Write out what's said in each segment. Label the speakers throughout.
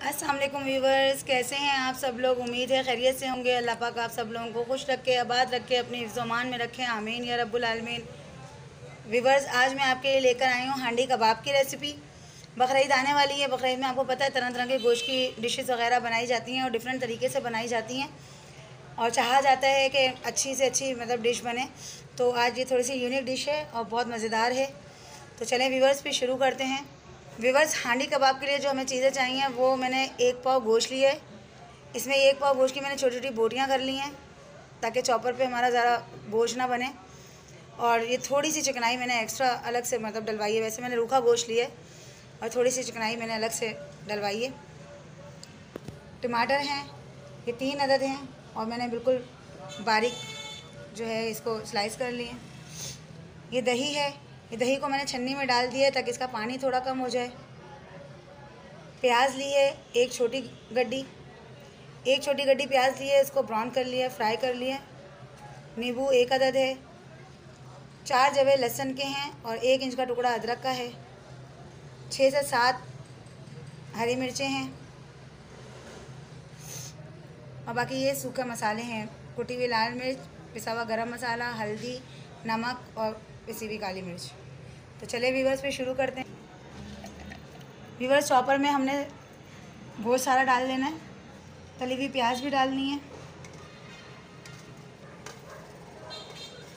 Speaker 1: अस्सलाम वालेकुम व्यूवर्स, कैसे हैं आप सब लोग। उम्मीद है खैरियत से होंगे। अल्लाह पाक आप सब लोगों को खुश रखे, आबाद रखे, अपनी हिफ्ज़-ओ-अमान में रखें, आमीन या रब्बुल आलमीन। व्यूवर्स, आज मैं आपके लिए लेकर आई हूँ हांडी कबाब की रेसिपी। बकरीद आने वाली है। बकरीद में आपको पता है तरह तरह के गोश्त की डिशेज़ वगैरह बनाई जाती हैं और डिफरेंट तरीके से बनाई जाती हैं और चाहा जाता है कि अच्छी से अच्छी डिश बने। तो आज ये थोड़ी सी यूनिक डिश है और बहुत मज़ेदार है। तो चलें व्यूवर्स, फिर शुरू करते हैं। व्यूवर्स, हांडी कबाब के लिए जो हमें चीज़ें चाहिए वो मैंने 1 पाव गोश्त लिया है। इसमें 1 पाव गोश्त की मैंने छोटी छोटी बोटियाँ कर ली हैं ताकि चॉपर पे हमारा ज़्यादा बोझ ना बने। और ये थोड़ी सी चिकनाई मैंने एक्स्ट्रा अलग से डलवाई है। वैसे मैंने रूखा गोश्त लिया है और थोड़ी सी चिकनाई मैंने अलग से डलवाई है। टमाटर हैं, ये 3 अदद हैं और मैंने बिल्कुल बारीक जो है इसको स्लाइस कर लिए। ये दही है, ये दही को मैंने छन्नी में डाल दिया है ताकि इसका पानी थोड़ा कम हो जाए। प्याज ली है एक छोटी गड्डी प्याज ली है, इसको ब्राउन कर लिया, फ्राई कर लिया। नींबू 1 अदद है, 4 जवे लहसुन के हैं और 1 इंच का टुकड़ा अदरक का है। 6 से 7 हरी मिर्चें हैं और बाकी ये सूखे मसाले हैं, कुटी हुई लाल मिर्च, पिसा हुआ गरम मसाला, हल्दी, नमक और पिसी हुई काली मिर्च। तो चले व्यूवर्स, फिर शुरू करते हैं। व्यूवर्स, चॉपर में हमने गोश्त सारा डाल देना है, तली हुई प्याज भी डालनी है,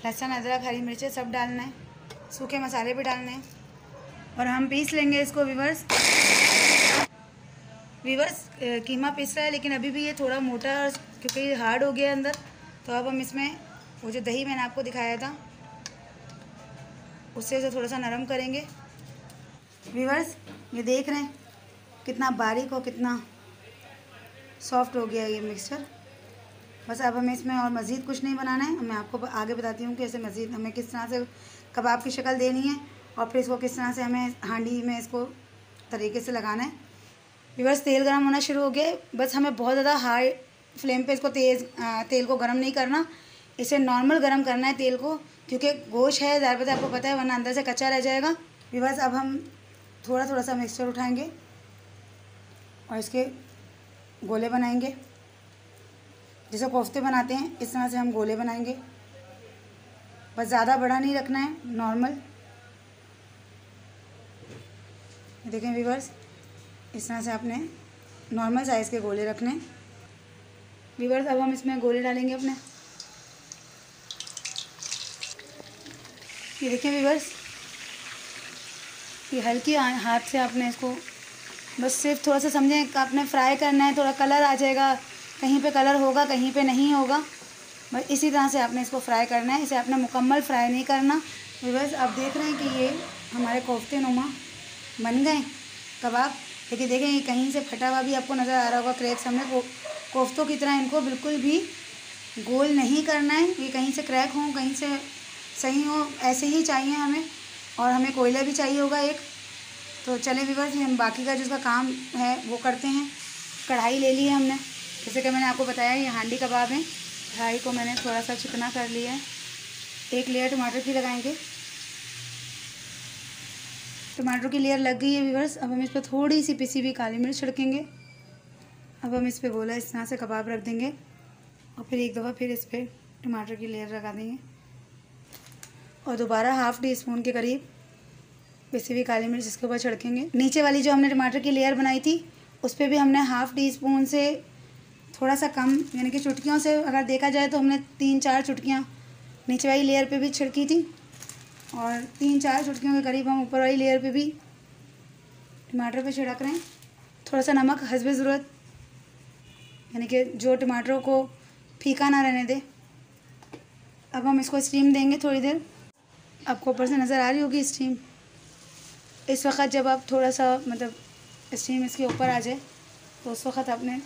Speaker 1: लहसुन, अदरक, हरी मिर्चें सब डालना है, सूखे मसाले भी डालने हैं और हम पीस लेंगे इसको। व्यूवर्स, कीमा पीस रहा है लेकिन अभी भी ये थोड़ा मोटा और क्योंकि हार्ड हो गया अंदर। तो अब हम इसमें वो जो दही मैंने आपको दिखाया था उससे थोड़ा सा नरम करेंगे। व्यूवर्स, ये देख रहे हैं कितना बारीक और कितना सॉफ्ट हो गया ये मिक्सचर। बस अब हमें इसमें और मज़ीद कुछ नहीं बनाना है। मैं आपको आगे बताती हूँ कि ऐसे मज़ीद हमें किस तरह से कबाब की शक्ल देनी है और फिर इसको किस तरह से हमें हांडी में इसको तरीके से लगाना है। व्यूवर्स, तेल गरम होना शुरू हो गया। बस हमें बहुत ज़्यादा हाई फ्लेम पे इसको तेल को गरम नहीं करना, इसे नॉर्मल गरम करना है तेल को, क्योंकि गोश्त है ज़्यादातर आपको पता है, वरना अंदर से कच्चा रह जाएगा। व्यूवर्स, अब हम थोड़ा थोड़ा सा मिक्सचर उठाएंगे और इसके गोले बनाएंगे। जैसे कोफ्ते बनाते हैं इस तरह से हम गोले बनाएंगे। बस ज़्यादा बड़ा नहीं रखना है, नॉर्मल। देखें व्यूवर्स, इस तरह से आपने नॉर्मल साइज़ के गोले रखने। व्यूवर्स, अब हम इसमें गोले डालेंगे अपने। ये देखें व्यूवर्स, ये हल्की हाथ से आपने इसको बस सिर्फ थोड़ा सा समझें कि आपने फ्राई करना है। थोड़ा कलर आ जाएगा, कहीं पे कलर होगा कहीं पे नहीं होगा, बस इसी तरह से आपने इसको फ्राई करना है। इसे आपने मुकम्मल फ्राई नहीं करना। व्यूवर्स, आप देख रहे हैं कि ये हमारे कोफ्ते नुमा बन गए कबाब। लेकिन देखें ये कहीं से फटा हुआ भी आपको नज़र आ रहा होगा क्रैक्स। हमने कोफ्तों की तरह इनको बिल्कुल भी गोल नहीं करना है, ये कहीं से क्रैक हों कहीं से सही हो, ऐसे ही चाहिए हमें। और हमें कोयला भी चाहिए होगा एक। तो चलें व्यूवर्स, हम बाकी का जो उसका काम है वो करते हैं। कढ़ाई ले ली है हमने, जैसे कि मैंने आपको बताया ये हांडी कबाब है। कढ़ाई को मैंने थोड़ा सा चिकना कर लिया है। 1 लेयर टमाटर की लगाएंगे। टमाटर की लेयर लग गई है व्यूवर्स। अब हम इस पर थोड़ी सी पिसी हुई काली मिर्च छिड़केंगे। अब हम इस पर गोला इस तरह से कबाब रख देंगे और फिर एक दफ़ा फिर इस पर टमाटर की लेयर लगा देंगे और दोबारा ½ टीस्पून के करीब पिसी हुई काली मिर्च इसके ऊपर छिड़केंगे। नीचे वाली जो हमने टमाटर की लेयर बनाई थी उस पर भी हमने ½ टीस्पून से थोड़ा सा कम, यानी कि चुटकियों से अगर देखा जाए तो हमने 3-4 चुटकियाँ नीचे वाली लेयर पे भी छिड़की थी और 3-4 चुटकियों के करीब हम ऊपर वाली लेयर पे भी टमाटर पे छिड़क रहे हैं। थोड़ा सा नमक हस्बे ज़रूरत, यानी कि जो टमाटरों को फीका ना रहने दे। अब हम इसको स्टीम देंगे थोड़ी देर। आपको ऊपर से नज़र आ रही होगी स्टीम। इस वक्त जब आप थोड़ा सा स्टीम इसके ऊपर आ जाए तो उस वक्त आपने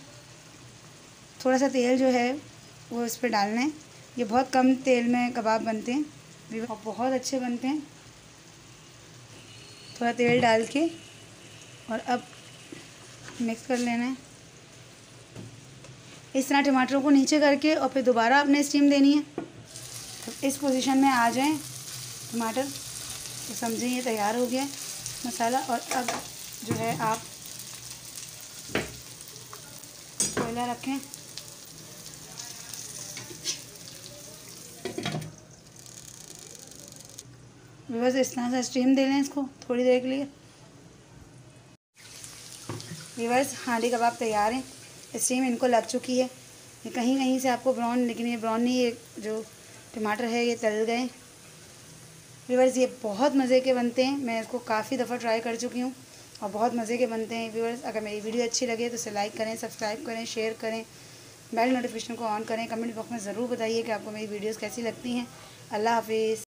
Speaker 1: थोड़ा सा तेल जो है वो इस पर डालना है। ये बहुत कम तेल में कबाब बनते हैं और बहुत अच्छे बनते हैं। थोड़ा तेल डाल के और अब मिक्स कर लेना है इस तरह टमाटरों को नीचे करके, और फिर दोबारा आपने स्टीम देनी है। तो इस पोजीशन में आ जाएं टमाटर तो समझें ये तैयार हो गया मसाला। और अब जो है आप खुला रखें। बस इस तरह से स्टीम दे लें इसको थोड़ी देर के लिए। व्यूअर्स हांडी कबाब तैयार हैं, स्टीम इनको लग चुकी है। ये कहीं कहीं से आपको ब्राउन, लेकिन ये ब्राउन नहीं, ये जो टमाटर है ये तल गए। व्यूअर्स ये बहुत मज़े के बनते हैं, मैं इसको काफ़ी दफ़ा ट्राई कर चुकी हूँ और बहुत मज़े के बनते हैं। व्यूअर्स अगर मेरी वीडियो अच्छी लगे तो इसे लाइक करें, सब्सक्राइब करें, शेयर करें, बेल नोटिफिकेशन को ऑन करें। कमेंट बॉक्स में ज़रूर बताइए कि आपको मेरी वीडियोज़ कैसी लगती हैं। अल्लाह हाफिज़।